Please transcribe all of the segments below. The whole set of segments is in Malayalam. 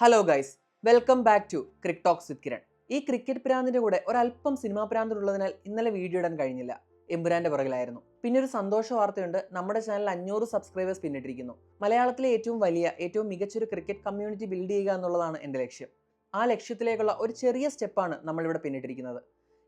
Hello guys, welcome back to cric talks with Kiran. ഈ ക്രിക്കറ്റ് പ്രാന്തിന്റെ കൂടെ ഒരല്പം സിനിമാ പ്രാന്തുള്ളതിനാൽ ഇന്നലെ വീഡിയോ ഇടാൻ കഴിഞ്ഞില്ല. എമ്പുരാന്റെ പുറകിലായിരുന്നു. പിന്നെ ഒരു സന്തോഷ വാർത്തയുണ്ട്, നമ്മുടെ ചാനൽ 500 സബ്സ്ക്രൈബേഴ്സ് പിന്നിട്ടിരിക്കുന്നു. മലയാളത്തിലെ ഏറ്റവും മികച്ചൊരു ക്രിക്കറ്റ് കമ്മ്യൂണിറ്റി ബിൽഡ് ചെയ്യുക എന്നുള്ളതാണ് എൻ്റെ ലക്ഷ്യം. ആ ലക്ഷ്യത്തിലേക്കുള്ള ഒരു ചെറിയ സ്റ്റെപ്പാണ് നമ്മളിവിടെ പിന്നിട്ടിരിക്കുന്നത്.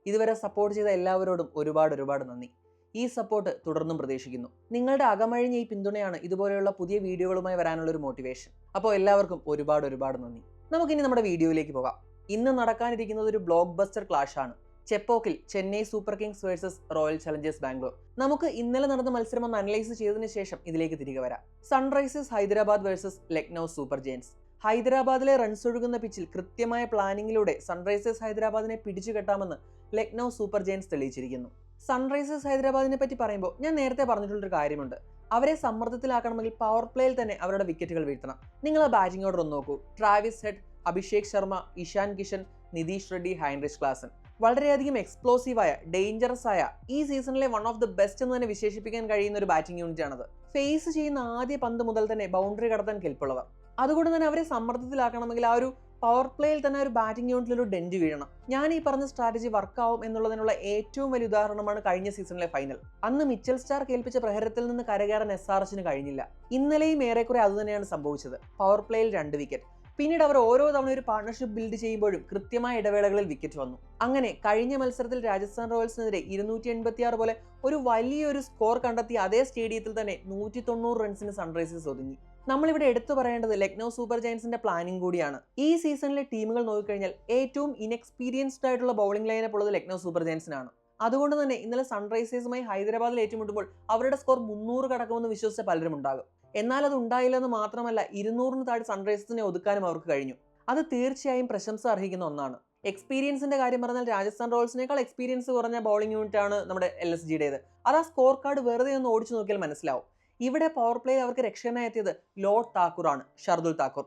ഇതുവരെ സപ്പോർട്ട് ചെയ്ത എല്ലാവരോടും ഒരുപാട് നന്ദി. ഈ സപ്പോർട്ട് തുടർന്നും പ്രതീക്ഷിക്കുന്നു. നിങ്ങളുടെ അകമഴിഞ്ഞ ഈ പിന്തുണയാണ് ഇതുപോലെയുള്ള പുതിയ വീഡിയോകളുമായി വരാനുള്ള ഒരു മോട്ടിവേഷൻ. അപ്പോൾ എല്ലാവർക്കും ഒരുപാട് നന്ദി. നമുക്കിനി നമ്മുടെ വീഡിയോയിലേക്ക് പോകാം. ഇന്ന് നടക്കാനിരിക്കുന്നത് ഒരു ബ്ലോക്ക് ബസ്റ്റർ ക്ലാഷ് ആണ്. ചെപ്പോക്കിൽ Chennai Super Kings versus Royal Challengers Bangalore. നമുക്ക് ഇന്നലെ നടന്ന മത്സരം ഒന്ന് അനലൈസ് ചെയ്തതിനു ശേഷം ഇതിലേക്ക് തിരികെ വരാം. Sunrisers Hyderabad versus Lucknow super giants. ഹൈദരാബാദിലെ റൺസ് ഒഴുകുന്ന പിച്ചിൽ കൃത്യമായ പ്ലാനിങ്ങിലൂടെ സൺറൈസേഴ്സ് ഹൈദരാബാദിനെ പിടിച്ചുകെട്ടാമെന്ന് ലക്നൗ സൂപ്പർ ജയൻസ് തെളിയിച്ചിരിക്കുന്നു. സൺറൈസേഴ്സ് ഹൈദരാബാദിനെ പറ്റി പറയുമ്പോൾ ഞാൻ നേരത്തെ പറഞ്ഞിട്ടുള്ളൊരു കാര്യമുണ്ട്. അവരെ സമ്മർദ്ദത്തിലാക്കണമെങ്കിൽ പവർ പ്ലേയിൽ തന്നെ അവരുടെ വിക്കറ്റുകൾ വീഴ്ത്തണം. നിങ്ങൾ ആ ബാറ്റിംഗ് ഓർഡർ ഒന്ന് നോക്കൂ. Travis Head, Abhishek Sharma, Ishan Kishan, Nitish Reddy, Heinrich Klaasen. വളരെയധികം എക്സ്പ്ലോസീവായ, ഡേഞ്ചറസ് ആയ, ഈ സീസണിലെ വൺ ഓഫ് ദി ബെസ്റ്റ് എന്ന് തന്നെ വിശേഷിപ്പിക്കാൻ കഴിയുന്ന ഒരു ബാറ്റിംഗ് യൂണിറ്റ് ആണത്. ഫേസ് ചെയ്യുന്ന ആദ്യ പന്ത് മുതൽ തന്നെ ബൗണ്ടറി കടത്താൻ കെൽപ്പുള്ളവർ. അതുകൊണ്ട് തന്നെ അവരെ സമ്മർദ്ദത്തിലാക്കണമെങ്കിൽ ആ ഒരു പവർ പ്ലേയിൽ തന്നെ ഒരു ബാറ്റിംഗ് യൂണിറ്റിൽ ഒരു ഡെന്റ് വീഴണം. ഞാൻ ഈ പറഞ്ഞ സ്ട്രാറ്റജി വർക്കാവും എന്നുള്ളതിനുള്ള ഏറ്റവും വലിയ ഉദാഹരണമാണ് കഴിഞ്ഞ സീസണിലെ ഫൈനൽ. അന്ന് മിച്ചൽ സ്റ്റാർക്ക് ഏൽപ്പിച്ച പ്രഹരത്തിൽ നിന്ന് കരകയറാൻ SRHന് കഴിഞ്ഞില്ല. ഇന്നലെയും ഏറെക്കുറെ അതുതന്നെയാണ് സംഭവിച്ചത്. പവർ പ്ലേയിൽ 2 വിക്കറ്റ്. പിന്നീട് അവർ ഓരോ തവണ ഒരു പാർട്ണർഷിപ്പ് ബിൽഡ് ചെയ്യുമ്പോഴും കൃത്യമായ ഇടവേളകളിൽ വിക്കറ്റ് വന്നു. അങ്ങനെ കഴിഞ്ഞ മത്സരത്തിൽ രാജസ്ഥാൻ റോയൽസിനെതിരെ 286 പോലെ ഒരു വലിയൊരു സ്കോർ കണ്ടെത്തിയ അതേ സ്റ്റേഡിയത്തിൽ തന്നെ 190 റൺസിന് സൺറൈസേഴ്സ് ഒതുങ്ങി. നമ്മളിവിടെ എടുത്തു പറയേണ്ടത് ലക്നൗ സൂപ്പർ ജയൻസിന്റെ പ്ലാനിംഗ് കൂടിയാണ്. ഈ സീസണിലെ ടീമുകൾ നോക്കിക്കഴിഞ്ഞാൽ ഏറ്റവും ഇൻഎക്സ്പീരിയൻസ്ഡ് ആയിട്ടുള്ള ബൗളിംഗ് ലൈനപ്പ് ഉള്ളത് ലക്നൗ സൂപ്പർ ജയൻസിനാണ്. അതുകൊണ്ട് തന്നെ ഇന്നലെ സൺറൈസേഴ്സുമായി ഹൈദരാബാദിൽ ഏറ്റുമുട്ടുമ്പോൾ അവരുടെ സ്കോർ 300 കടക്കുമെന്ന് വിശ്വസിച്ച പലരും ഉണ്ടാകും. എന്നാൽ അത് ഉണ്ടായില്ലെന്ന് മാത്രമല്ല, 200-ന് താഴെ സൺറൈസേഴ്സിനെ ഒതുക്കാനും അവർക്ക് കഴിഞ്ഞു. അത് തീർച്ചയായും പ്രശംസ അർഹിക്കുന്ന ഒന്നാണ്. എക്സ്പീരിയൻസിന്റെ കാര്യം പറഞ്ഞാൽ രാജസ്ഥാൻ റോയൽസിനേക്കാൾ എക്സ്പീരിയൻസ് കുറഞ്ഞ ബൗളിംഗ് യൂണിറ്റ് ആണ് നമ്മുടെ LSGയുടേത്. അത് ആ സ്കോർ കാർഡ് വെറുതെ ഒന്ന് ഓടിച്ചു നോക്കിയാൽ മനസ്സിലാവും. ഇവിടെ പവർ പ്ലേ അവർക്ക് രക്ഷകനായി എത്തിയത് ലോർഡ് താക്കൂറാണ്, ഷർദുൽ താക്കൂർ.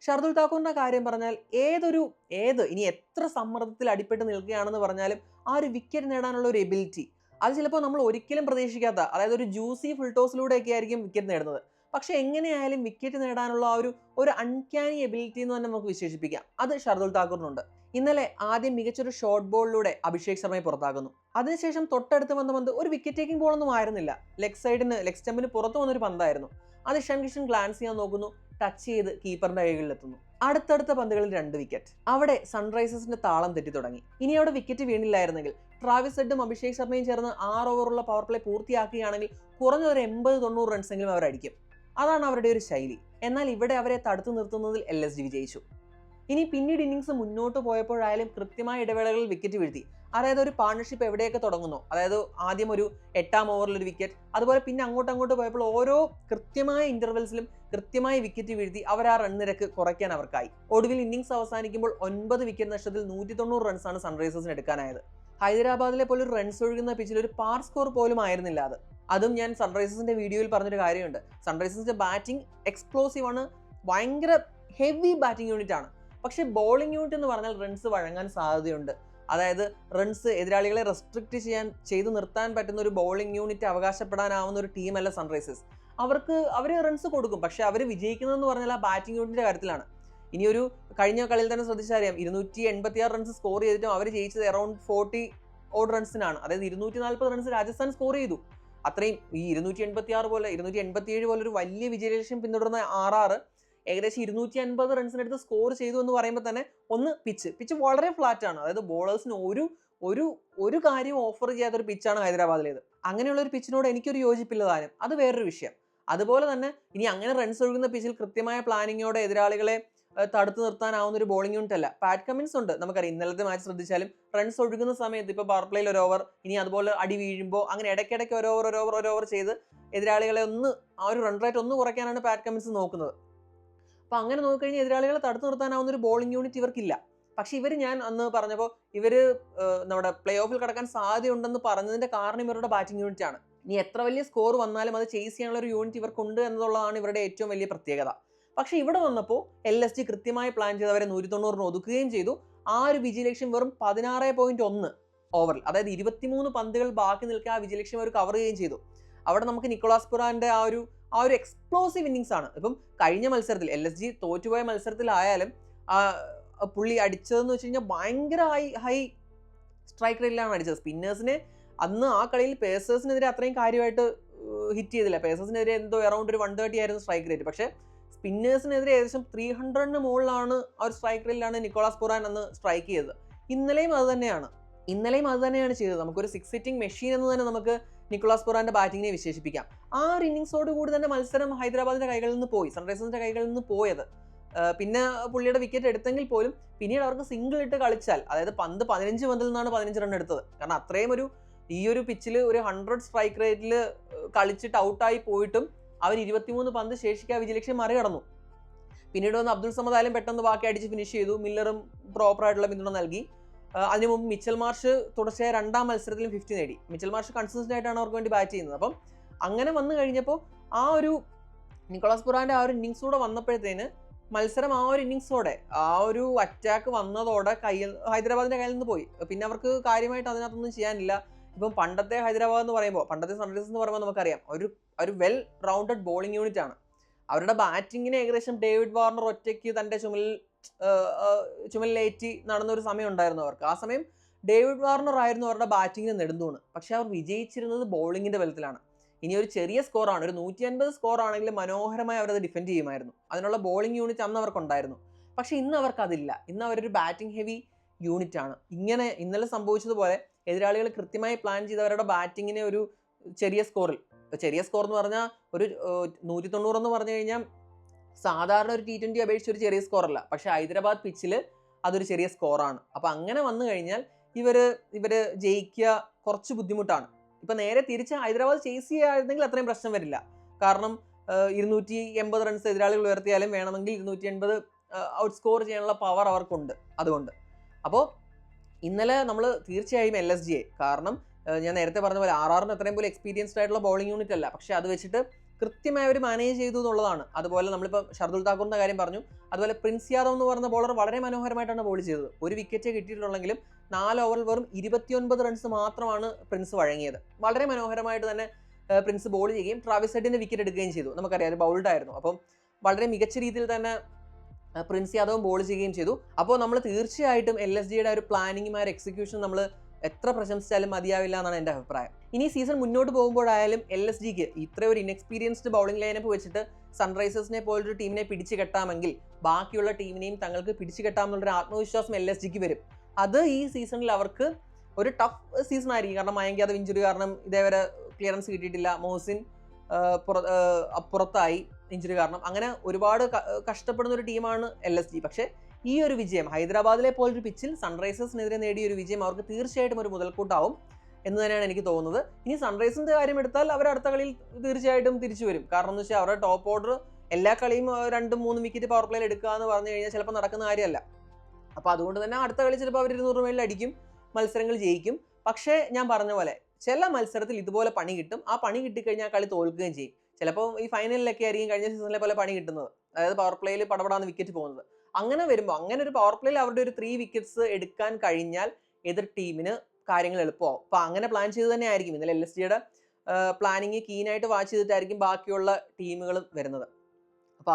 ഷർദുൽ താക്കൂറിന്റെ കാര്യം പറഞ്ഞാൽ ഇനി എത്ര സമ്മർദ്ദത്തിൽ അടിപ്പെട്ട് നിൽക്കുകയാണെന്ന് പറഞ്ഞാലും ആ ഒരു വിക്കറ്റ് നേടാനുള്ള ഒരു എബിലിറ്റി, അത് ചിലപ്പോൾ നമ്മൾ ഒരിക്കലും പ്രതീക്ഷിക്കാത്ത, അതായത് ഒരു ജ്യൂസി ഫുൾ ടോസിലൂടെയൊക്കെ ആയിരിക്കും വിക്കറ്റ് നേടുന്നത്. പക്ഷെ എങ്ങനെയായാലും വിക്കറ്റ് നേടാനുള്ള ഒരു അൺക്യാനി എബിലിറ്റി എന്ന് തന്നെ നമുക്ക് വിശേഷിപ്പിക്കാം. അത് ഷർദുൽ താക്കൂറിനുണ്ട്. ഇന്നലെ ആദ്യം മികച്ചൊരു ഷോർട്ട് ബോളിലൂടെ അഭിഷേക് ശർമ്മയെ പുറത്താക്കുന്നു. അതിനുശേഷം തൊട്ടടുത്ത് വന്ന പന്ത് ഒരു വിക്കറ്റ് ടേക്കിംഗ് ബോളൊന്നും ആയിരുന്നില്ല. ലെഗ് സ്റ്റമ്പിന് പുറത്തു വന്നൊരു പന്തായിരുന്നു. അത് ഇഷാൻ കിഷൻ ഗ്ലാൻസ് ചെയ്യാൻ നോക്കുന്നു, ടച്ച് ചെയ്ത് കീപ്പറിന്റെ കൈകളിലെത്തുന്നു. അടുത്തടുത്ത പന്തുകളിൽ 2 വിക്കറ്റ്. അവിടെ സൺറൈസേഴ്സിന്റെ താളം തെറ്റി തുടങ്ങി. ഇനി അവിടെ വിക്കറ്റ് വീണില്ലായിരുന്നെങ്കിൽ ട്രാവിസ് ഹെഡും അഭിഷേക് ശർമ്മയും ചേർന്ന് 6 ഓവറുള്ള പവർ പ്ലേ പൂർത്തിയാക്കുകയാണെങ്കിൽ കുറഞ്ഞൊരു 80-90 റൺസെങ്കിലും അവർ അടിക്കും. അതാണ് അവരുടെ ഒരു ശൈലി. എന്നാൽ ഇവിടെ അവരെ തടുത്തു നിർത്തുന്നതിൽ LSG വിജയിച്ചു. ഇനി പിന്നീട് ഇന്നിങ്സ് മുന്നോട്ട് പോയപ്പോഴായാലും കൃത്യമായ ഇടവേളകളിൽ വിക്കറ്റ് വീഴ്ത്തി. അതായത് ഒരു പാർട്ണർഷിപ്പ് എവിടെയൊക്കെ തുടങ്ങുന്നു, അതായത് ആദ്യം ഒരു 8-ാം ഓവറിൽ ഒരു വിക്കറ്റ്, അതുപോലെ പിന്നെ അങ്ങോട്ട് പോയപ്പോൾ ഓരോ കൃത്യമായ ഇന്റർവെൽസിലും കൃത്യമായ വിക്കറ്റ് വീഴ്ത്തി അവർ ആ റൺ നിരക്ക് കുറയ്ക്കാൻ അവർക്കായി. ഒടുവിൽ ഇന്നിങ്സ് അവസാനിക്കുമ്പോൾ 9 വിക്കറ്റ് നഷ്ടത്തിൽ 190 റൺസാണ് സൺറൈസേഴ്സിന് എടുക്കാനായത്. ഹൈദരാബാദിലെ പോലെ ഒരു റൺസ് ഒഴുകുന്ന പിച്ചിൽ ഒരു പാർ സ്കോർ പോലും ആയിരുന്നില്ല അത്. അതും ഞാൻ സൺറൈസേഴ്സിന്റെ വീഡിയോയിൽ പറഞ്ഞൊരു കാര്യമുണ്ട്. സൺറൈസേഴ്സിന്റെ ബാറ്റിംഗ് എക്സ്പ്ലോസീവ് ആണ്, ഭയങ്കര ഹെവി ബാറ്റിംഗ് യൂണിറ്റ് ആണ്. പക്ഷേ ബോളിംഗ് യൂണിറ്റ് എന്ന് പറഞ്ഞാൽ റൺസ് വഴങ്ങാൻ സാധ്യതയുണ്ട്. അതായത് റൺസ് എതിരാളികളെ റെസ്ട്രിക്റ്റ് ചെയ്ത് നിർത്താൻ പറ്റുന്ന ഒരു ബോളിംഗ് യൂണിറ്റ് അവകാശപ്പെടാനാവുന്ന ഒരു ടീമല്ല സൺറൈസേഴ്സ്. അവർ റൺസ് കൊടുക്കും, പക്ഷെ അവർ വിജയിക്കുന്നതെന്ന് പറഞ്ഞാൽ ആ ബാറ്റിംഗ് യൂണിറ്റിന്റെ കാര്യത്തിലാണ്. ഇനിയൊരു കഴിഞ്ഞ കളിയിൽ തന്നെ ശ്രദ്ധിച്ചറിയാം, 286 റൺസ് സ്കോർ ചെയ്തിട്ടും അവർ ജയിച്ചത് അറൌണ്ട് 40 ഓഡ് റൺസിനാണ്. അതായത് 240 റൺസ് രാജസ്ഥാൻ സ്കോർ ചെയ്തു. അത്രയും ഈ 287 പോലെ ഒരു വലിയ വിജയലക്ഷ്യം പിന്തുടർന്ന RR ഏകദേശം 250 റൺസിനടുത്ത് സ്കോർ ചെയ്തു എന്ന് പറയുമ്പോൾ തന്നെ ഒന്ന് പിച്ച് വളരെ ഫ്ലാറ്റ് ആണ്. അതായത് ബോളേഴ്സിന് ഒരു കാര്യം ഓഫർ ചെയ്യാത്തൊരു പിച്ചാണ് ഹൈദരാബാദിലേത്. അങ്ങനെയുള്ള ഒരു പിച്ചിനോട് എനിക്കൊരു യോജിപ്പില്ല താനും. അത് വേറൊരു വിഷയം. അതുപോലെ തന്നെ ഇനി അങ്ങനെ റൺസ് ഒഴുകുന്ന പിച്ചിൽ കൃത്യമായ പ്ലാനിങ്ങോടെ എതിരാളികളെ തടുത്തു നിർത്താനാവുന്ന ഒരു ബോളിംഗ് യൂണിറ്റ് അല്ല. പാറ്റ് കമ്മിൻസ് ഉണ്ട്. നമുക്കറിയാം, ഇന്നലത്തെ മാച്ച് ശ്രദ്ധിച്ചാലും റൺസ് ഒഴുകുന്ന സമയത്ത് ഇപ്പോൾ പവർ പ്ലേയിൽ ഒരു ഓവർ, ഇനി അതുപോലെ അടി വീഴുമ്പോൾ അങ്ങനെ ഇടയ്ക്കിടയ്ക്ക് ഒരു ഓവർ ചെയ്ത് എതിരാളികളെ ആ ഒരു റൺ റേറ്റ് ഒന്ന് കുറയ്ക്കാനാണ് പാറ്റ് കമ്മിൻസ് നോക്കുന്നത്. അപ്പോൾ അങ്ങനെ നോക്കിക്കഴിഞ്ഞാൽ എതിരാളികളെ തടുത്തു നിർത്താനാവുന്ന ഒരു ബോളിംഗ് യൂണിറ്റ് ഇവർക്കില്ല. പക്ഷെ ഞാൻ അന്ന് പറഞ്ഞപ്പോൾ നമ്മുടെ പ്ലേ ഓഫിൽ കടക്കാൻ സാധ്യതയുണ്ടെന്ന് പറഞ്ഞതിന്റെ കാരണം ഇവരുടെ ബാറ്റിംഗ് യൂണിറ്റ് ആണ്. ഇനി എത്ര വലിയ സ്കോർ വന്നാലും അത് ചേസ് ചെയ്യാനുള്ള ഒരു യൂണിറ്റ് ഇവർക്കുണ്ട് എന്നുള്ളതാണ് ഇവരുടെ ഏറ്റവും വലിയ പ്രത്യേകത. പക്ഷെ ഇവിടെ വന്നപ്പോൾ LSG കൃത്യമായി പ്ലാൻ ചെയ്ത് അവരെ 190-ന് ഒതുക്കുകയും ചെയ്തു. ആ ഒരു വിജയലക്ഷ്യം വെറും 16.1 ഓവറിൽ, അതായത് 23 പന്തുകൾ ബാക്കി നിൽക്കുക ആ വിജയലക്ഷ്യം അവർ കവർ ചെയ്യുകയും ചെയ്തു. അവിടെ നമുക്ക് നിക്കോളാസ് പുറാന്റെ ആ ഒരു ആ ഒരു എക്സ്പ്ലോസീവ് ഇന്നിങ്സ് ആണ്. ഇപ്പം കഴിഞ്ഞ മത്സരത്തിൽ LSG തോറ്റുപോയ മത്സരത്തിലായാലും പുള്ളി അടിച്ചതെന്ന് വെച്ച് കഴിഞ്ഞാൽ ഭയങ്കര ഹൈ സ്ട്രൈക്ക് റേറ്റിലാണ് അടിച്ചത്. സ്പിന്നേഴ്സിനെ അന്ന് ആ കളിയിൽ പേസേഴ്സിനെതിരെ അത്രയും കാര്യമായിട്ട് ഹിറ്റ് ചെയ്തില്ല. പേസേഴ്സിനെതിരെ എന്തോ അറൗണ്ട് ഒരു 130 ആയിരുന്നു സ്ട്രൈക്ക് റേറ്റ്. പക്ഷേ സ്പിന്നേഴ്സിനെതിരെ ഏകദേശം 300 മുകളിലാണ് ആ ഒരു സ്ട്രൈക്ക് റേറ്റിലാണ് നിക്കോളാസ് പുറാൻ അന്ന് സ്ട്രൈക്ക് ചെയ്തത്. ഇന്നലെയും അത് തന്നെയാണ് ചെയ്തത്. നമുക്കൊരു 6 സിറ്റിംഗ് മെഷീൻ എന്ന് തന്നെ നമുക്ക് നിക്കോളാസ് പുറാന്റെ ബാറ്റിങ്ങിനെ വിശേഷിപ്പിക്കാം. ആ ഒരു ഇന്നിങ്സോട് കൂടി തന്നെ മത്സരം ഹൈദരാബാദിന്റെ കൈകളിൽ നിന്ന് പോയി, സൺറൈസേഴ്സിന്റെ കൈകളിൽ നിന്ന് പോയത്. പിന്നെ പുള്ളിയുടെ വിക്കറ്റ് എടുത്തെങ്കിൽ പോലും പിന്നീട് അവർക്ക് സിംഗിൾ ഇട്ട് കളിച്ചാൽ, അതായത് 15 പന്തിൽ നിന്നാണ് 15 റൺ എടുത്തത്. കാരണം അത്രയും ഈ ഒരു പിച്ചിൽ ഒരു 100 സ്ട്രൈക്ക് റേറ്റിൽ കളിച്ചിട്ട് ഔട്ടായി പോയിട്ടും അവർ 23 പന്ത് ശേഷിക്കാ വിജയലക്ഷ്യം മറികടന്നു. പിന്നീട് വന്ന് അബ്ദുൾ സമദ് ആയാലും പെട്ടെന്ന് ബാക്കി അടിച്ച് ഫിനിഷ് ചെയ്തു. മില്ലറും പ്രോപ്പറായിട്ടുള്ള പിന്തുണ നൽകി. അതിനു മുമ്പ് മിച്ചൽ മാർഷ് തുടർച്ചയായ 2ാം മത്സരത്തിലും 50 നേടി. മിച്ചൽ മാർഷ് കൺസിസ്റ്റന്റ് ആയിട്ടാണ് അവർക്ക് വേണ്ടി ബാറ്റ് ചെയ്യുന്നത്. അപ്പം അങ്ങനെ വന്നു കഴിഞ്ഞപ്പോൾ ആ ഒരു നിക്കോളാസ് പുറാന്റെ ആ ഒരു ഇന്നിങ്സൂടെ വന്നപ്പോഴത്തേന് മത്സരം ആ ഒരു ഇന്നിങ്സോടെ, ആ ഒരു അറ്റാക്ക് വന്നതോടെ ഹൈദരാബാദിന്റെ കയ്യിൽ നിന്ന് പോയി. പിന്നെ അവർക്ക് കാര്യമായിട്ട് അതിനകത്തൊന്നും ചെയ്യാനില്ല. ഇപ്പം പണ്ടത്തെ ഹൈദരാബാദ് എന്ന് പറയുമ്പോൾ, പണ്ടത്തെ സൺറൈസേഴ്സ് എന്ന് പറയുമ്പോൾ നമുക്കറിയാം ഒരു വെൽ റൗണ്ടഡ് ബോളിംഗ് യൂണിറ്റ് ആണ്. അവരുടെ ബാറ്റിങ്ങിന് ഏകദേശം ഡേവിഡ് വാർണർ ഒറ്റയ്ക്ക് തൻ്റെ ചുമലിലേറ്റി നടന്നൊരു സമയം ഉണ്ടായിരുന്നു അവർക്ക്. ആ സമയം ഡേവിഡ് വാർണർ ആയിരുന്നു അവരുടെ ബാറ്റിങ്ങിന് നെടുന്തൂണ്. പക്ഷെ അവർ വിജയിച്ചിരുന്നത് ബോളിങ്ങിന്റെ ബലത്തിലാണ്. ഇനി ഒരു ചെറിയ സ്കോറാണ്, ഒരു 150 സ്കോർ ആണെങ്കിലും മനോഹരമായി അവരത് ഡിഫെൻഡ് ചെയ്യുമായിരുന്നു. അതിനുള്ള ബോളിംഗ് യൂണിറ്റ് അന്ന് അവർക്കുണ്ടായിരുന്നു. പക്ഷെ ഇന്ന് അവർക്ക് ഇന്ന് അവരൊരു ബാറ്റിംഗ് ഹെവി യൂണിറ്റ് ആണ്. ഇന്നലെ സംഭവിച്ചതുപോലെ എതിരാളികൾ കൃത്യമായി പ്ലാൻ ചെയ്ത് അവരുടെ ബാറ്റിങ്ങിനെ ഒരു ചെറിയ സ്കോർ എന്ന് പറഞ്ഞാൽ ഒരു 190 എന്ന് പറഞ്ഞു കഴിഞ്ഞാൽ സാധാരണ ഒരു T20 അപേക്ഷിച്ച് ഒരു ചെറിയ സ്കോറല്ല. പക്ഷെ ഹൈദരാബാദ് പിച്ചിൽ അതൊരു ചെറിയ സ്കോറാണ്. അപ്പം അങ്ങനെ വന്നു കഴിഞ്ഞാൽ ഇവര് ജയിക്കുക കുറച്ച് ബുദ്ധിമുട്ടാണ്. ഇപ്പം നേരെ തിരിച്ച് ഹൈദരാബാദ് ചേസ് ചെയ്യുകയായിരുന്നെങ്കിൽ അത്രയും പ്രശ്നം വരില്ല. കാരണം 280 റൺസ് എതിരാളികൾ ഉയർത്തിയാലും വേണമെങ്കിൽ 280 ഔട്ട് സ്കോർ ചെയ്യാനുള്ള പവർ അവർക്കുണ്ട്. അതുകൊണ്ട് അപ്പോൾ ഇന്നലെ നമ്മൾ തീർച്ചയായും LSGയെ, കാരണം ഞാൻ നേരത്തെ പറഞ്ഞ പോലെ RRന് അത്രയും പോലെ എക്സ്പീരിയൻസ്ഡ് ആയിട്ടുള്ള ബോളിംഗ് യൂണിറ്റ് അല്ല. പക്ഷെ അത് വെച്ചിട്ട് കൃത്യമായി അവർ മാനേജ് ചെയ്തു എന്നുള്ളതാണ്. അതുപോലെ നമ്മളിപ്പോൾ ഷർദുൽ താക്കൂറിന്റെ കാര്യം പറഞ്ഞു. അതുപോലെ പ്രിൻസ് യാദവ് എന്ന് പറയുന്ന ബോളർ വളരെ മനോഹരമായിട്ടാണ് ബോൾ ചെയ്തത്. ഒരു വിക്കറ്റ് കിട്ടിയിട്ടുള്ളെങ്കിലും 4 ഓവറിൽ വെറും 29 റൺസ് മാത്രമാണ് പ്രിൻസ് വഴങ്ങിയത്. വളരെ മനോഹരമായിട്ട് തന്നെ പ്രിൻസ് ബോൾ ചെയ്യുകയും ട്രാവിസ് ഹെഡിന്റെ വിക്കറ്റ് എടുക്കുകയും ചെയ്തു. നമുക്കറിയാം, ഒരു ബൗൾഡായിരുന്നു. അപ്പം വളരെ മികച്ച രീതിയിൽ തന്നെ പ്രിൻസ് യാദവും ബോൾ ചെയ്യുകയും ചെയ്തു. അപ്പോൾ നമ്മൾ തീർച്ചയായിട്ടും LSGയുടെ ഒരു പ്ലാനിങ്ങും ആ ഒരു എക്സിക്യൂഷൻ നമ്മൾ എത്ര പ്രശംസിച്ചാലും മതിയാവില്ല എന്നാണ് എൻ്റെ അഭിപ്രായം. ഇനി സീസൺ മുന്നോട്ട് പോകുമ്പോഴായാലും LSGക്ക് ഇത്രയൊരു ഇൻഎക്സ്പീരിയൻസ്ഡ് ബൗളിംഗ് ലൈനപ്പ് വെച്ചിട്ട് സൺറൈസേഴ്സിനെ പോലൊരു ടീമിനെ പിടിച്ചു കെട്ടാമെങ്കിൽ ബാക്കിയുള്ള ടീമിനെയും തങ്ങൾക്ക് പിടിച്ചു കെട്ടാമെന്നുള്ളൊരു ആത്മവിശ്വാസം LSGക്ക് വരും. അത് ഈ സീസണിൽ അവർക്ക് ഒരു ടഫ് സീസൺ ആയിരിക്കും. കാരണം മയങ്ക് യാദവ് ഇഞ്ചുറി കാരണം ഇതേവരെ ക്ലിയറൻസ് കിട്ടിയിട്ടില്ല. മോഹ്സിൻ പുറത്തായി ഇഞ്ചുറി കാരണം. അങ്ങനെ ഒരുപാട് കഷ്ടപ്പെടുന്ന ഒരു ടീമാണ് LSG. പക്ഷേ ഈ ഒരു വിജയം ഹൈദരാബാദിലെ പോലൊരു പിച്ചിൽ സൺറൈസേഴ്സിനെതിരെ നേടിയ ഒരു വിജയം അവർക്ക് തീർച്ചയായിട്ടും ഒരു മുതൽക്കൂട്ടാവും എന്ന് തന്നെയാണ് എനിക്ക് തോന്നുന്നത്. ഇനി സൺറൈസേഴ്സിന്റെ കാര്യം എടുത്താൽ അവർ അടുത്ത കളിയിൽ തീർച്ചയായിട്ടും തിരിച്ചു വരും. കാരണം എന്ന് വെച്ചാൽ അവരുടെ ടോപ്പ് ഓർഡർ എല്ലാ കളിയും 2-3 വിക്കറ്റ് പവർ പ്ലേയിൽ എടുക്കുക എന്ന് പറഞ്ഞു കഴിഞ്ഞാൽ ചിലപ്പോൾ നടക്കുന്ന കാര്യമല്ല. അപ്പോൾ അതുകൊണ്ട് തന്നെ അടുത്ത കളി ചിലപ്പോൾ അവർ 200 മേളിൽ അടിക്കും, മത്സരങ്ങൾ ജയിക്കും. പക്ഷേ ഞാൻ പറഞ്ഞ പോലെ ചില മത്സരത്തിൽ ഇതുപോലെ പണി കിട്ടും. ആ പണി കിട്ടിക്കഴിഞ്ഞാൽ ആ കളി തോൽക്കുകയും ചെയ്യും. ചിലപ്പോൾ ഈ ഫൈനലിലൊക്കെ ആയിരിക്കും കഴിഞ്ഞ സീസണിലെ പോലെ പണി കിട്ടുന്നത്, അതായത് പവർ പ്ലേയിൽ പടപടാന്ന് വിക്കറ്റ് പോകുന്നത്. അങ്ങനെ വരുമ്പോൾ, അങ്ങനെ ഒരു പവർ പ്ലേയിൽ അവരുടെ ഒരു 3 വിക്കറ്റ്സ് എടുക്കാൻ കഴിഞ്ഞാൽ എതിർ ടീമിന് കാര്യങ്ങൾ എളുപ്പമാവും. അപ്പോൾ അങ്ങനെ പ്ലാൻ ചെയ്ത് തന്നെ ആയിരിക്കും ഇന്നലെ LSGയുടെ പ്ലാനിങ് കീനായിട്ട് വാച്ച് ചെയ്തിട്ടായിരിക്കും ബാക്കിയുള്ള ടീമുകൾ വരുന്നത്. അപ്പോൾ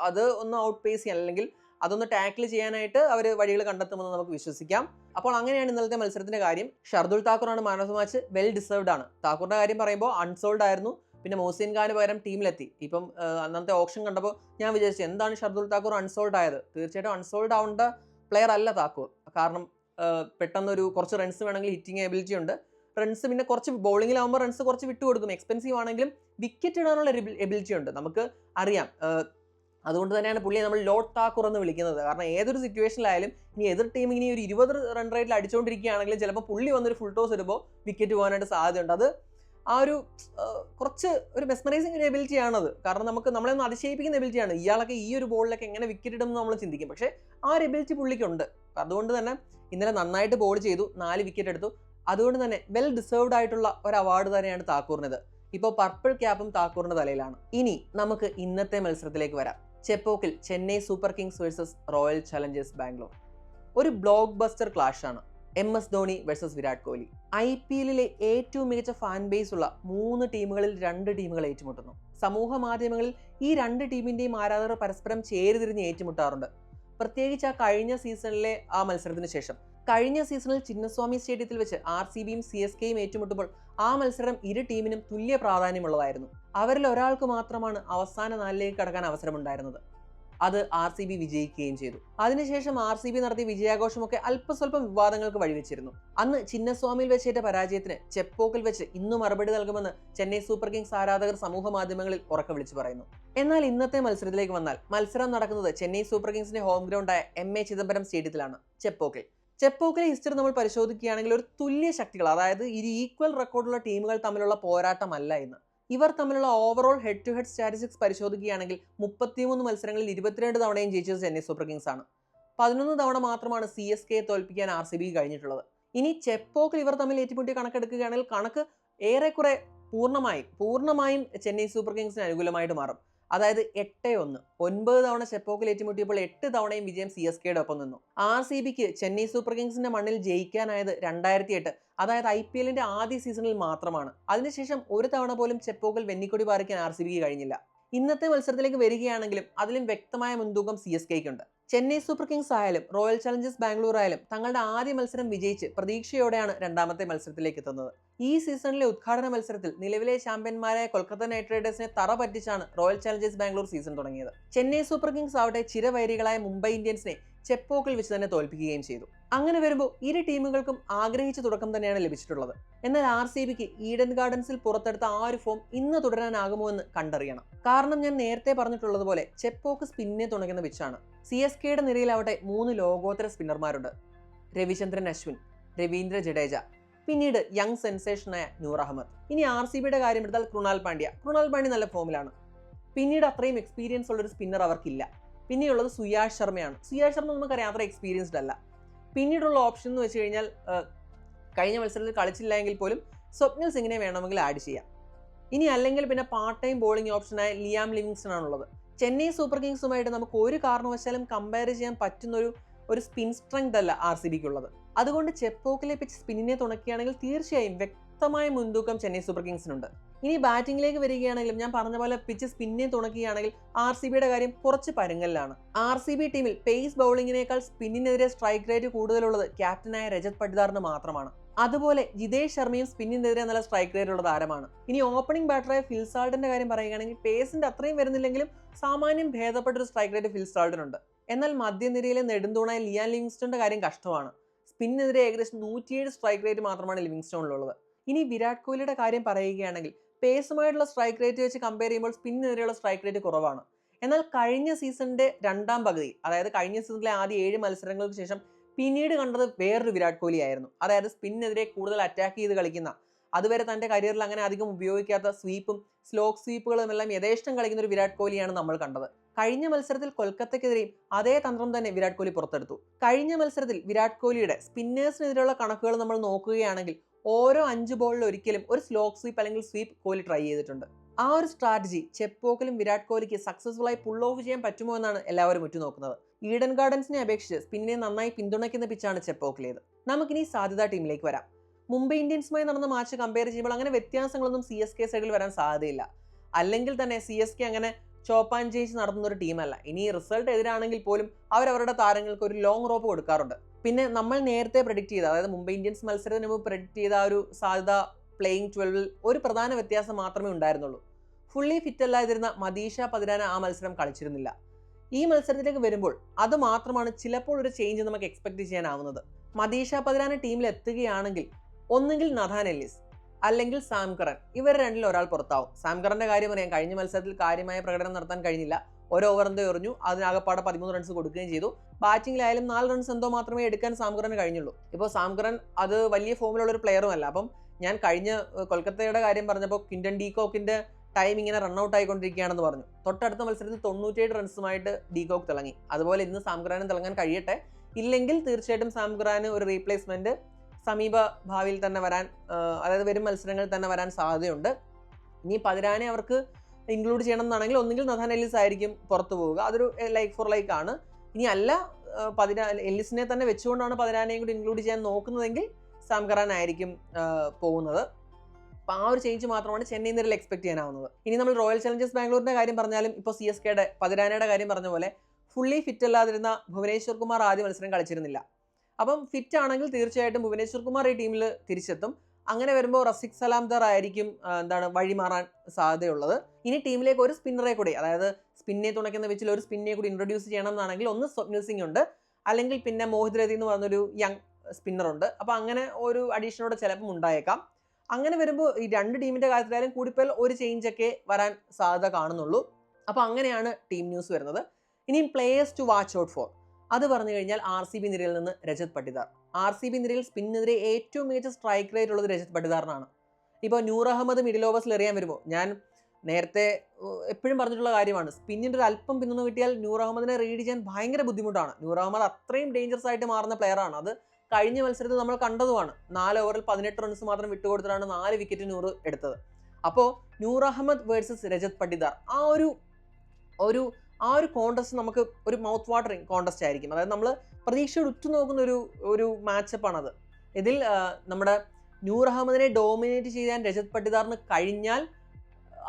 അത് ഒന്ന് ഔട്ട് പേസ് ചെയ്യാൻ, അല്ലെങ്കിൽ അതൊന്ന് ടാക്കിൾ ചെയ്യാനായിട്ട് അവർ വഴികൾ കണ്ടെത്തുമെന്ന് നമുക്ക് വിശ്വസിക്കാം. അപ്പോൾ അങ്ങനെയാണ് ഇന്നലത്തെ മത്സരത്തിന്റെ കാര്യം. ഷർദുൽ താക്കൂറാണ് man of the match. Well deserved ആണ്. താക്കൂറിന്റെ കാര്യം പറയുമ്പോൾ അൺസോൾഡ് ആയിരുന്നു. പിന്നെ മോഹ്സിൻ ഖാന് പകരം ടീമിലെത്തി. ഇപ്പം അന്നത്തെ ഓപ്ഷൻ കണ്ടപ്പോൾ ഞാൻ വിചാരിച്ചു എന്താണ് ഷർദുൽ താക്കൂർ അൺസോൾഡ് ആയത്. തീർച്ചയായിട്ടും അൺസോൾഡ് ആവേണ്ട പ്ലെയർ അല്ല താക്കൂർ. കാരണം പെട്ടെന്നൊരു കുറച്ച് റൺസ് വേണമെങ്കിൽ ഹിറ്റിംഗ് എബിലിറ്റി ഉണ്ട്. റൺസ് പിന്നെ കുറച്ച് ബോളിങ്ങിലാവുമ്പോൾ റൺസ് കുറച്ച് വിട്ടുകൊടുക്കും. എക്സ്പെൻസീവ് ആണെങ്കിലും വിക്കറ്റ് ഇടാനുള്ള എബിലിറ്റി ഉണ്ട്, നമുക്ക് അറിയാം. അതുകൊണ്ട് തന്നെയാണ് പുള്ളിയെ നമ്മൾ ലോഡ് താക്കൂർ എന്ന് വിളിക്കുന്നത്. കാരണം ഏതൊരു സിറ്റുവേഷനിലായാലും ഇനി എതിർ ടീം ഇനി ഒരു 20 റൺ റേറ്റിൽ അടിച്ചുകൊണ്ടിരിക്കുകയാണെങ്കിലും ചിലപ്പോൾ പുള്ളി വന്നൊരു ഫുൾ ടോസ് ഇടുമ്പോൾ വിക്കറ്റ് പോകാനായിട്ട് സാധ്യതയുണ്ട്. അത് ആ ഒരു കുറച്ച് ഒരു മെസ്മറൈസിങ് ഒരു എബിലിറ്റി ആണത്. കാരണം നമ്മളെ ഒന്ന് അതിശയിപ്പിക്കുന്ന എബിലിറ്റിയാണ്. ഇയാളൊക്കെ ഈ ഒരു ബോളിലൊക്കെ എങ്ങനെ വിക്കറ്റ് ഇടുമെന്ന് നമ്മൾ ചിന്തിക്കും. പക്ഷേ ആ ഒരു എബിലിറ്റി പുള്ളിക്കുണ്ട്. അതുകൊണ്ട് തന്നെ ഇന്നലെ നന്നായിട്ട് ബോൾ ചെയ്തു, 4 വിക്കറ്റ് എടുത്തു. അതുകൊണ്ട് തന്നെ വെൽ ഡിസേർവ്ഡ് ആയിട്ടുള്ള ഒരു അവാർഡ് തന്നെയാണ് താക്കൂറിനത്. ഇപ്പോൾ പർപ്പിൾ ക്യാപ്പും താക്കൂറിന്റെ തലയിലാണ്. ഇനി നമുക്ക് ഇന്നത്തെ മത്സരത്തിലേക്ക് വരാം. ചെപ്പോക്കിൽ Chennai Super Kings versus Royal Challengers Bangalore. ഒരു ബ്ലോക്ക് ബസ്റ്റർ ക്ലാഷ് ആണ്. MS Dhoni versus Virat Kohli. IPL ഏറ്റവും മികച്ച ഫാൻ ബേസ് ഉള്ള 3 ടീമുകളിൽ 2 ടീമുകൾ ഏറ്റുമുട്ടുന്നു. സമൂഹ മാധ്യമങ്ങളിൽ ഈ രണ്ട് ടീമിന്റെയും ആരാധകർ പരസ്പരം ചേരിതിരിഞ്ഞ് ഏറ്റുമുട്ടാറുണ്ട്. പ്രത്യേകിച്ച് ആ കഴിഞ്ഞ സീസണിലെ ആ മത്സരത്തിന് ശേഷം. കഴിഞ്ഞ സീസണിൽ ചിന്നസ്വാമി സ്റ്റേഡിയത്തിൽ വെച്ച് RCBയും CSKയും ഏറ്റുമുട്ടുമ്പോൾ ആ മത്സരം ഇരു ടീമിനും തുല്യ പ്രാധാന്യമുള്ളതായിരുന്നു. അവരിൽ ഒരാൾക്ക് മാത്രമാണ് അവസാന നാലിലേക്ക് കടക്കാൻ അവസരമുണ്ടായിരുന്നത്. അത് RCB വിജയിക്കുകയും ചെയ്തു. അതിനുശേഷം RCB നടത്തിയ വിജയാഘോഷമൊക്കെ അല്പസ്വല്പം വിവാദങ്ങൾക്ക് വഴിവെച്ചിരുന്നു. അന്ന് ചിന്നസ്വാമിയിൽ വെച്ചേറ്റ പരാജയത്തിന് ചെപ്പോക്കിൽ വെച്ച് ഇന്ന് മറുപടി നൽകുമെന്ന് ചെന്നൈ സൂപ്പർ കിങ്സ് ആരാധകർ സമൂഹ മാധ്യമങ്ങളിൽ ഉറക്കെ വിളിച്ചു പറയുന്നു. എന്നാൽ ഇന്നത്തെ മത്സരത്തിലേക്ക് വന്നാൽ മത്സരം നടക്കുന്നത് ചെന്നൈ സൂപ്പർ കിങ്സിന്റെ ഹോം ഗ്രൗണ്ടായ MA ചിദംബരം സ്റ്റേഡിയത്തിലാണ്, ചെപ്പോക്കിൽ. ചെപ്പോക്കിലെ ഹിസ്റ്ററി നമ്മൾ പരിശോധിക്കുകയാണെങ്കിൽ ഒരു തുല്യ ശക്തികൾ, അതായത് ഇരു ഈക്വൽ റെക്കോർഡുള്ള ടീമുകൾ തമ്മിലുള്ള പോരാട്ടമല്ല ഇന്ന്. ഇവർ തമ്മിലുള്ള overall head to head statistics പരിശോധിക്കുകയാണെങ്കിൽ 33 മത്സരങ്ങളിൽ 22 തവണയും ജയിച്ചത് ചെന്നൈ സൂപ്പർ കിങ്സ് ആണ്. 11 തവണ മാത്രമാണ് CSKയെ തോൽപ്പിക്കാൻ RCB കഴിഞ്ഞിട്ടുള്ളത്. ഇനി ചെപ്പോക്കിൽ ഇവർ തമ്മിൽ ഏറ്റുമുട്ടിയ കണക്കെടുക്കുകയാണെങ്കിൽ കണക്ക് ഏറെക്കുറെ പൂർണ്ണമായും ചെന്നൈ സൂപ്പർ കിങ്സിന് അനുകൂലമായിട്ട് മാറും. അതായത് 8-1. 9 തവണ ചെപ്പോക്കിൽ ഏറ്റുമുട്ടിയപ്പോൾ 8 തവണയും വിജയം CSKയുടെ ഒപ്പം നിന്നു. RCBക്ക് ചെന്നൈ സൂപ്പർ കിങ്സിന്റെ മണ്ണിൽ ജയിക്കാനായത് 2008, അതായത് IPLന്റെ ആദ്യ സീസണിൽ മാത്രമാണ്. അതിനുശേഷം ഒരു തവണ പോലും ചെപ്പോക്കിൽ വെന്നിക്കൊടി പാറിക്കാൻ RCBക്ക് കഴിഞ്ഞില്ല. ഇന്നത്തെ മത്സരത്തിലേക്ക് വരികയാണെങ്കിലും അതിലും വ്യക്തമായ മുൻതൂക്കം CSKയ്ക്കുണ്ട്. ചെന്നൈ സൂപ്പർ കിങ്സ് ആയാലും റോയൽ ചലഞ്ചേഴ്സ് ബാംഗ്ലൂർ ആയാലും തങ്ങളുടെ ആദ്യ മത്സരം വിജയിച്ച് പ്രതീക്ഷയോടെയാണ് രണ്ടാമത്തെ മത്സരത്തിലേക്ക് എത്തുന്നത്. ഈ സീസണിലെ ഉദ്ഘാടന മത്സരത്തിൽ നിലവിലെ ചാമ്പ്യന്മാരായ കൊൽക്കത്ത നൈറ്റ് റൈഡേഴ്സിനെ തറ പറ്റിച്ചാണ് റോയൽ ചലഞ്ചേഴ്സ് ബാംഗ്ലൂർ സീസൺ തുടങ്ങിയത്. ചെന്നൈ സൂപ്പർ കിങ്സ് ആവട്ടെ ചിരവൈരികളായ മുംബൈ ഇന്ത്യൻസിനെ ചെപ്പോക്കിൽ വെച്ച് തന്നെ തോൽപ്പിക്കുകയും ചെയ്തു. അങ്ങനെ വരുമ്പോൾ ഇരു ടീമുകൾക്കും ആഗ്രഹിച്ച തുടക്കം തന്നെയാണ് ലഭിച്ചിട്ടുള്ളത്. എന്നാൽ RCBക്ക് ഈഡൻ ഗാർഡൻസിൽ പുറത്തെടുത്ത ആ ഒരു ഫോം ഇന്ന് തുടരാനാകുമോ എന്ന് കണ്ടറിയണം. കാരണം ഞാൻ നേരത്തെ പറഞ്ഞിട്ടുള്ളതുപോലെ ചെപ്പോക്ക് സ്പിന്നിനെ തുണയ്ക്കുന്ന പിച്ചാണ്. CSKയുടെ നിരയിലാവട്ടെ 3 ലോകോത്തര സ്പിന്നർമാരുണ്ട്. രവിചന്ദ്രൻ അശ്വിൻ, രവീന്ദ്ര ജഡേജ, പിന്നീട് യങ് സെൻസേഷനായ നൂർ അഹമ്മദ്. ഇനി RCBയുടെ കാര്യം എടുത്താൽ കൃണാൽ പാണ്ഡ്യ നല്ല ഫോമിലാണ്. പിന്നീട് അത്രയും എക്സ്പീരിയൻസ് ഉള്ളൊരു സ്പിന്നർ അവർക്കില്ല. പിന്നെയുള്ളത് സുയാഷ് ശർമ്മയാണ്. സുയാഷ് ശർമ്മ നമുക്കറിയാം അത്ര എക്സ്പീരിയൻസ്ഡ് അല്ല. പിന്നീടുള്ള ഓപ്ഷൻ എന്ന് വെച്ച് കഴിഞ്ഞാൽ കഴിഞ്ഞ മത്സരത്തിൽ കളിച്ചില്ല എങ്കിൽ പോലും സ്വപ്നിൽ സിംഗിനെ വേണമെങ്കിൽ ആഡ് ചെയ്യാം. ഇനി അല്ലെങ്കിൽ പിന്നെ പാർട്ട് ടൈം ബോളിംഗ് ഓപ്ഷനായ ലിയാം ലിവിങ്സ്റ്റൺ ആണുള്ളത്. ചെന്നൈ സൂപ്പർ കിങ്സുമായിട്ട് നമുക്ക് ഒരു കാരണവശാലും കമ്പയർ ചെയ്യാൻ പറ്റുന്ന ഒരു സ്പിൻ സ്ട്രെങ്ത് അല്ല RCBക്കുള്ളത്. അതുകൊണ്ട് ചെപ്പോക്കിലെ പിച്ച് സ്പിന്നിനെ തുണയ്ക്കുകയാണെങ്കിൽ തീർച്ചയായും വ്യക്തമായ മുൻതൂക്കം ചെന്നൈ സൂപ്പർ കിങ്സിനുണ്ട്. ഇനി ബാറ്റിംഗിലേക്ക് വരികയാണെങ്കിലും ഞാൻ പറഞ്ഞ പോലെ പിച്ച് സ്പിന്നിനെ തുണയ്ക്കുകയാണെങ്കിൽ RCBയുടെ കാര്യം കുറച്ച് പരുങ്ങലിലാണ്. RCB ടീമിൽ പേസ് ബൗളിങ്ങിനേക്കാൾ സ്പിന്നിനെതിരെ സ്ട്രൈക്ക് റേറ്റ് കൂടുതലുള്ളത് ക്യാപ്റ്റനായ രജത് പട്ടിദാറിന് മാത്രമാണ്. അതുപോലെ ജിതേഷ് ശർമ്മയും സ്പിന്നിനെതിരെ നല്ല സ്ട്രൈക്ക് റേറ്റ് ഉള്ള താരമാണ്. ഇനി ഓപ്പണിംഗ് ബാറ്ററായ ഫിൽ സാൾട്ടിന്റെ കാര്യം പറയുകയാണെങ്കിൽ പേസിന്റെ അത്രയും വരുന്നില്ലെങ്കിലും സാമാന്യം ഭേദപ്പെട്ടൊരു സ്ട്രൈക്ക് റേറ്റ് ഫിൽ സാൾട്ടിനുണ്ട്. എന്നാൽ മധ്യനിരയിലെ നെടുന്തൂണായ ലിയാൻ ലിവിങ്സ്റ്റന്റെ കാര്യം കഷ്ടമാണ്. സ്പിന്നിനെതിരെ ഏകദേശം 107 സ്ട്രൈക്ക് റേറ്റ് മാത്രമാണ് ലിവിങ്സ്റ്റോണിലുള്ളത്. ഇനി വിരാട് കോഹ്ലിയുടെ കാര്യം പറയുകയാണെങ്കിൽ പേസുമായിട്ടുള്ള സ്ട്രൈക്ക് റേറ്റ് വെച്ച് കമ്പയർ ചെയ്യുമ്പോൾ സ്പിന്നിനെതിരെയുള്ള സ്ട്രൈക്ക് റേറ്റ് കുറവാണ്. എന്നാൽ കഴിഞ്ഞ സീസണിന്റെ രണ്ടാം പകുതി, അതായത് കഴിഞ്ഞ സീസണിലെ ആദ്യ 7 മത്സരങ്ങൾക്ക് ശേഷം പിന്നീട് കണ്ടത് വേറൊരു വിരാട് കോഹ്ലി ആയിരുന്നു. അതായത് സ്പിന്നിനെതിരെ കൂടുതൽ അറ്റാക്ക് ചെയ്ത് കളിക്കുന്ന, അതുവരെ തന്റെ കരിയറിൽ അങ്ങനെ അധികം ഉപയോഗിക്കാത്ത സ്വീപ്പും സ്ലോക്ക് സ്വീപ്പുകളും എല്ലാം യഥേഷ്ടം കളിക്കുന്ന ഒരു വിരാട് കോഹ്ലിയാണ് നമ്മൾ കണ്ടത്. കഴിഞ്ഞ മത്സരത്തിൽ കൊൽക്കത്തയ്ക്കെതിരെയും അതേ തന്ത്രം തന്നെ വിരാട് കോഹ്ലി പുറത്തെടുത്തു. കഴിഞ്ഞ മത്സരത്തിൽ വിരാട് കോഹ്ലിയുടെ സ്പിന്നേഴ്സിനെതിരെയുള്ള കണക്കുകൾ നമ്മൾ നോക്കുകയാണെങ്കിൽ ഓരോ 5 ബോളിൽ ഒരിക്കലും ഒരു സ്ലോക്ക് സ്വീപ്പ് അല്ലെങ്കിൽ സ്വീപ്പ് കോഹ്ലി ട്രൈ ചെയ്തിട്ടുണ്ട്. ആ ഒരു സ്ട്രാറ്റജി ചെപ്പോക്കിലും വിരാട് കോഹ്ലിക്ക് സക്സസ്ഫുൾ ആയി പുൾ ഓഫ് ചെയ്യാൻ പറ്റുമോ എന്നാണ് എല്ലാവരും ഉറ്റുനോക്കുന്നത്. ഈഡൻ ഗാർഡൻസിനെ അപേക്ഷിച്ച് സ്പിന്നിനെ നന്നായി പിന്തുണയ്ക്കുന്ന പിച്ചാണ് ചെപ്പോക്കിലേത്. നമുക്കിനി സാധ്യതാ ടീമിലേക്ക് വരാം. മുംബൈ ഇന്ത്യൻസുമായി നടന്ന മാച്ച് കമ്പയർ ചെയ്യുമ്പോൾ അങ്ങനെ വ്യത്യാസങ്ങളൊന്നും CSK സൈഡിൽ വരാൻ സാധ്യതയില്ല. അല്ലെങ്കിൽ തന്നെ CSK അങ്ങനെ ചോപ്പ് ആൻഡ് ചേഞ്ച് നടത്തുന്ന ഒരു ടീമല്ല. ഇനി റിസൾട്ട് എതിരാണെങ്കിൽ പോലും അവരവരുടെ താരങ്ങൾക്ക് ഒരു ലോങ് റോപ്പ് കൊടുക്കാറുണ്ട്. പിന്നെ നമ്മൾ നേരത്തെ പ്രെഡിക്റ്റ് ചെയ്ത, അതായത് മുംബൈ ഇന്ത്യൻസ് മത്സരത്തിന് മുമ്പ് പ്രെഡിക്റ്റ് ചെയ്ത ആ ഒരു സാധ്യത പ്ലേയിങ് 12-ൽ ഒരു പ്രധാന വ്യത്യാസം മാത്രമേ ഉണ്ടായിരുന്നുള്ളൂ. ഫുള്ളി ഫിറ്റ് അല്ലാതിരുന്ന മദീഷ പതിരാന ആ മത്സരം കളിച്ചിരുന്നില്ല. ഈ മത്സരത്തിലേക്ക് വരുമ്പോൾ അത് മാത്രമാണ് ചിലപ്പോൾ ഒരു ചേഞ്ച് നമുക്ക് എക്സ്പെക്ട് ചെയ്യാനാവുന്നത്. മദീഷ പതിരാന ടീമിൽ എത്തുകയാണെങ്കിൽ ഒന്നുകിൽ നഥാൻ എല്ലിസ് അല്ലെങ്കിൽ സാം കറൻ, ഇവർ രണ്ടിൽ ഒരാൾ പുറത്താവും. സാം കറന്റെ കാര്യം അറിയാം, കഴിഞ്ഞ മത്സരത്തിൽ കാര്യമായ പ്രകടനം നടത്താൻ കഴിഞ്ഞില്ല. ഒരു ഓവർ എന്തോ എറിഞ്ഞു, അതിനാകപ്പാടെ 13 റൺസ് കൊടുക്കുകയും ചെയ്തു. ബാറ്റിംഗിലായാലും 4 റൺസ് എന്തോ മാത്രമേ എടുക്കാൻ സാം കറന് കഴിഞ്ഞുള്ളൂ. ഇപ്പോൾ സാം കറൻ അത് വലിയ ഫോമിലുള്ള ഒരു പ്ലെയറും അല്ല. അപ്പം ഞാൻ കഴിഞ്ഞ കൊൽക്കത്തയുടെ കാര്യം പറഞ്ഞപ്പോൾ ക്വിന്റൺ ഡീകോക്കിന്റെ ടൈം ഇങ്ങനെ റൺഔട്ട് ആയിക്കൊണ്ടിരിക്കുകയാണെന്ന് പറഞ്ഞു. തൊട്ടടുത്ത മത്സരത്തിൽ 97 റൺസുമായിട്ട് ഡീകോക്ക് തിളങ്ങി. അതുപോലെ ഇന്ന് സാം കറാനും തിളങ്ങാൻ കഴിയട്ടെ. ഇല്ലെങ്കിൽ തീർച്ചയായിട്ടും സാം കറാന് ഒരു റീപ്ലേസ്മെന്റ് സമീപ ഭാവിയിൽ തന്നെ വരാൻ, അതായത് വരും മത്സരങ്ങളിൽ തന്നെ വരാൻ സാധ്യതയുണ്ട്. ഇനി പതിരാനെ അവർക്ക് ഇൻക്ലൂഡ് ചെയ്യണം എന്നാണെങ്കിൽ ഒന്നുകിൽ നഥാൻ എല്ലിസ് ആയിരിക്കും പുറത്തു പോവുക. അതൊരു ലൈക്ക് ഫോർ ലൈക്ക് ആണ്. ഇനി അല്ല, എല്ലിസിനെ തന്നെ വെച്ചുകൊണ്ടാണ് പതിരാനെയും കൂടി ഇൻക്ലൂഡ് ചെയ്യാൻ നോക്കുന്നതെങ്കിൽ സാം കറാൻ ആയിരിക്കും പോകുന്നത്. അപ്പോൾ ആ ഒരു ചേഞ്ച് മാത്രമാണ് ചെന്നൈ നിരയിൽ എക്സ്പെക്ട് ചെയ്യാനാവുന്നത്. ഇനി നമ്മൾ റോയൽ ചലഞ്ചേഴ്സ് ബാംഗ്ലൂരിൻ്റെ കാര്യം പറഞ്ഞാലും ഇപ്പോൾ CSKയുടെ പതിരാനയുടെ കാര്യം പറഞ്ഞ പോലെ ഫുള്ളി ഫിറ്റ് അല്ലാതിരുന്ന ഭുവനേശ്വർ കുമാർ ആദ്യ മത്സരം കളിച്ചിരുന്നില്ല. അപ്പം ഫിറ്റ് ആണെങ്കിൽ തീർച്ചയായിട്ടും ഭുവനേശ്വർ കുമാർ ഈ ടീമിൽ തിരിച്ചെത്തും. അങ്ങനെ വരുമ്പോൾ റസിക് സലാംദർ ആയിരിക്കും വഴിമാറാൻ സാധ്യതയുള്ളത്. ഇനി ടീമിലേക്ക് ഒരു സ്പിന്നറെ കൂടി, അതായത് സ്പിന്നെ തുണയ്ക്കുന്ന വെച്ചിൽ ഒരു സ്പിന്നെ കൂടി ഇൻട്രൊഡ്യൂസ് ചെയ്യണം എന്നാണെങ്കിൽ ഒന്ന് സ്വപ്നിൽ സിംഗ് ഉണ്ട്, അല്ലെങ്കിൽ പിന്നെ മോഹിത് രതി എന്ന് പറഞ്ഞൊരു യങ് സ്പിന്നർ ഉണ്ട്. അപ്പോൾ അങ്ങനെ ഒരു അഡീഷനോടെ ചിലപ്പം ഉണ്ടായേക്കാം. അങ്ങനെ വരുമ്പോൾ ഈ രണ്ട് ടീമിൻ്റെ കാര്യത്തിലായാലും കൂടിപ്പോയാൽ ഒരു ചേഞ്ചൊക്കെ വരാൻ സാധ്യത കാണുന്നുള്ളൂ. അപ്പോൾ അങ്ങനെയാണ് ടീം ന്യൂസ് വരുന്നത്. ഇനിയും players to watch out for അത് പറഞ്ഞു കഴിഞ്ഞാൽ RCB നിരയിൽ നിന്ന് രജത് പട്ടിദാർ. RCB നിരയിൽ സ്പിന്നെതിരെ ഏറ്റവും മികച്ച സ്ട്രൈക്ക് റേറ്റ് ഉള്ളത് രജത് പട്ടിദാറിനാണ്. ഇപ്പോൾ നൂർ അഹമ്മദ് മിഡിൽ ഓവേഴ്സിൽ എറിയാൻ വരുമ്പോൾ, ഞാൻ നേരത്തെ എപ്പോഴും പറഞ്ഞിട്ടുള്ള കാര്യമാണ്, സ്പിന്നിൻ്റെ ഒരു അല്പം പിന്തുണ കിട്ടിയാൽ നൂർ അഹമ്മദിനെ റീഡ് ചെയ്യാൻ ഭയങ്കര ബുദ്ധിമുട്ടാണ്. നൂർ അഹമ്മദ് അത്രയും ഡേഞ്ചറസ് ആയിട്ട് മാറുന്ന പ്ലെയറാണ്. അത് കഴിഞ്ഞ മത്സരത്തിൽ നമ്മൾ കണ്ടതുമാണ്. 4 ഓവറിൽ 18 റൺസ് മാത്രം വിട്ടുകൊടുത്തിട്ടാണ് 4 വിക്കറ്റ് നൂർ എടുത്തത്. അപ്പോൾ നൂർ അഹമ്മദ് വേഴ്സസ് രജത് പട്ടിദാർ ആ ഒരു കോൺടെസ്റ്റ് നമുക്ക് ഒരു മൗത്ത് വാട്ടറിങ് കോൺടെസ്റ്റ് ആയിരിക്കും. അതായത് നമ്മൾ പ്രതീക്ഷയോട് ഉറ്റുനോക്കുന്ന ഒരു മാച്ചപ്പാണത്. ഇതിൽ നമ്മുടെ നൂർ അഹമ്മദിനെ ഡോമിനേറ്റ് ചെയ്യാൻ രജത് പട്ടിദാറിന് കഴിഞ്ഞാൽ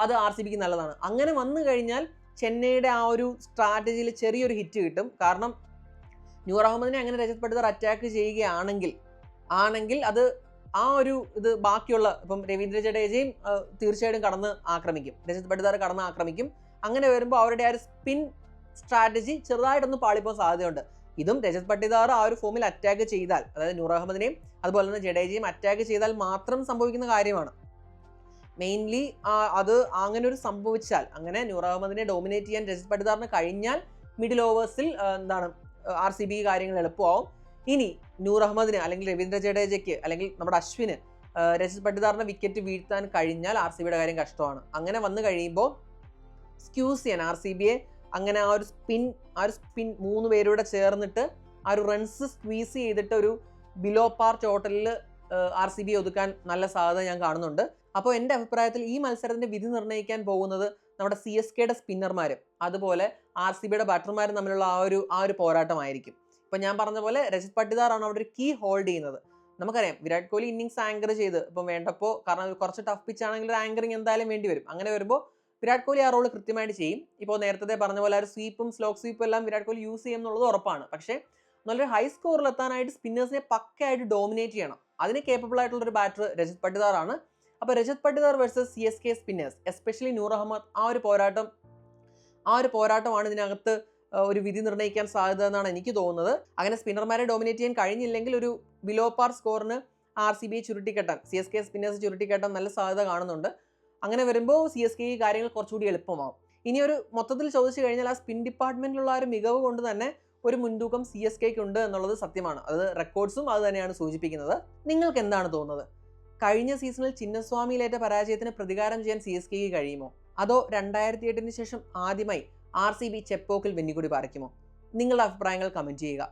അത് RCBക്ക് നല്ലതാണ്. അങ്ങനെ വന്നു കഴിഞ്ഞാൽ ചെന്നൈയുടെ ആ ഒരു സ്ട്രാറ്റജിയിൽ ചെറിയൊരു ഹിറ്റ് കിട്ടും. കാരണം നൂർ അഹമ്മദിനെ അങ്ങനെ രജത് പട്ടിദാർ അറ്റാക്ക് ചെയ്യുകയാണെങ്കിൽ അത് ഇത് ബാക്കിയുള്ള ഇപ്പം രവീന്ദ്ര ജഡേജയും തീർച്ചയായിട്ടും കടന്ന് ആക്രമിക്കും, രജത് പട്ടിദാർ കടന്ന് ആക്രമിക്കും. അങ്ങനെ വരുമ്പോൾ അവരുടെ ആ ഒരു സ്പിൻ സ്ട്രാറ്റജി ചെറുതായിട്ടൊന്ന് പാളിപ്പോകാൻ സാധ്യതയുണ്ട്. ഇതും രജത് പട്ടിദാർ ആ ഒരു ഫോമിൽ അറ്റാക്ക് ചെയ്താൽ, അതായത് നൂർ അഹമ്മദിനെയും അതുപോലെ തന്നെ ജഡേജയും അറ്റാക്ക് ചെയ്താൽ മാത്രം സംഭവിക്കുന്ന കാര്യമാണ്. മെയിൻലി അത് അങ്ങനെ ഒരു സംഭവിച്ചാൽ, അങ്ങനെ നൂർ അഹമ്മദിനെ ഡോമിനേറ്റ് ചെയ്യാൻ രജത് പട്ടിദാറിന് കഴിഞ്ഞാൽ മിഡിൽ ഓവേഴ്സിൽ RCB കാര്യങ്ങൾ എളുപ്പമാവും. ഇനി നൂർ അഹമ്മദിന് അല്ലെങ്കിൽ രവീന്ദ്ര ജഡേജയ്ക്ക് അല്ലെങ്കിൽ നമ്മുടെ അശ്വിന് രജത് പട്ടിദാറിന്റെ വിക്കറ്റ് വീഴ്ത്താൻ കഴിഞ്ഞാൽ RCBയുടെ കാര്യം കഷ്ടമാണ്. അങ്ങനെ വന്നു കഴിയുമ്പോൾ സ്ക്യൂസ് ചെയ്യാൻ RCBയെ അങ്ങനെ ആ ഒരു സ്പിൻ 3 പേരൂടെ ചേർന്നിട്ട് ആ ഒരു റൺസ് സ്ക്വീസ് ചെയ്തിട്ട് ഒരു ബിലോ പാർ ടോട്ടലിൽ RCB ഒതുക്കാൻ നല്ല സാധ്യത ഞാൻ കാണുന്നുണ്ട്. അപ്പോൾ എൻ്റെ അഭിപ്രായത്തിൽ ഈ മത്സരത്തിൻ്റെ വിധി നിർണ്ണയിക്കാൻ പോകുന്നത് നമ്മുടെ CSKയുടെ സ്പിന്നർമാരും അതുപോലെ RCBയുടെ ബാറ്റർമാരും തമ്മിലുള്ള ആ ഒരു പോരാട്ടമായിരിക്കും. ഇപ്പം ഞാൻ പറഞ്ഞ പോലെ രജത് പട്ടിദാറാണ് അവിടെ ഒരു കീ ഹോൾഡ് ചെയ്യുന്നത്. നമുക്കറിയാം വിരാട് കോഹ്ലി ഇന്നിങ്സ് ആങ്കർ ചെയ്ത് ഇപ്പം വേണ്ടപ്പോൾ, കാരണം കുറച്ച് ടഫ് പിച്ച് ആണെങ്കിൽ ഒരു ആങ്കറിങ് എന്തായാലും വേണ്ടി വരും. അങ്ങനെ വരുമ്പോൾ വിരാട് കോഹ്ലി ആ റോള് കൃത്യമായിട്ട് ചെയ്യും. ഇപ്പോൾ നേരത്തെ പറഞ്ഞ പോലെ ഒരു സ്വീപ്പും സ്ലോക്ക് സ്വീപ്പും എല്ലാം വിരാട് കോഹ്ലി യൂസ് ചെയ്യും എന്നുള്ളത് ഉറപ്പാണ്. പക്ഷേ നല്ലൊരു ഹൈ സ്കോറിൽ എത്താനായിട്ട് സ്പിന്നേഴ്സിനെ പക്കയായിട്ട് ഡോമിനേറ്റ് ചെയ്യണം. അതിന് കേപ്പബിൾ ആയിട്ടുള്ളൊരു ബാറ്റർ രജത് പട്ടിദാറാണ്. അപ്പോൾ Rajat Patidar versus CSK spinners, especially Noor Ahmad, ആ ഒരു പോരാട്ടമാണ് ഇതിനകത്ത് ഒരു വിധി നിർണ്ണയിക്കാൻ സാധ്യത എന്നാണ് എനിക്ക് തോന്നുന്നത്. അങ്ങനെ സ്പിന്നർമാരെ ഡോമിനേറ്റ് ചെയ്യാൻ കഴിഞ്ഞില്ലെങ്കിൽ ഒരു ബിലോ പാർ സ്കോറിന് RCBയെ ചുരുട്ടിക്കെട്ടാൻ, CSK സ്പിന്നേഴ്സ് ചുരുട്ടിക്കെട്ടാൻ നല്ല സാധ്യത കാണുന്നുണ്ട്. അങ്ങനെ വരുമ്പോൾ CSK കാര്യങ്ങൾ കുറച്ചുകൂടി എളുപ്പമാവും. ഇനി ഒരു മൊത്തത്തിൽ ചോദിച്ചു കഴിഞ്ഞാൽ ആ സ്പിൻ ഡിപ്പാർട്ട്മെന്റിലുള്ള ആ ഒരു മികവ് കൊണ്ട് തന്നെ ഒരു മുൻതൂക്കം CSKയ്ക്ക് ഉണ്ട് എന്നുള്ളത് സത്യമാണ്. അത് റെക്കോർഡ്സും അത് തന്നെയാണ് സൂചിപ്പിക്കുന്നത്. നിങ്ങൾക്ക് എന്താണ് തോന്നുന്നത്? കഴിഞ്ഞ സീസണിൽ ചിന്നസ്വാമിയിലേറ്റ പരാജയത്തിന് പ്രതികാരം ചെയ്യാൻ CSKയ്ക്ക് കഴിയുമോ? അതോ 2008 ശേഷം ആദ്യമായി RCB ചെപ്പോക്കിൽ വെന്നിക്കൊടി പാറിക്കുമോ? നിങ്ങളുടെ അഭിപ്രായങ്ങൾ കമന്റ് ചെയ്യുക.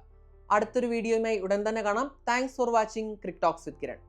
അടുത്തൊരു വീഡിയോയുമായി ഉടൻ തന്നെ കാണാം. Thanks for watching cric talks with Kiran.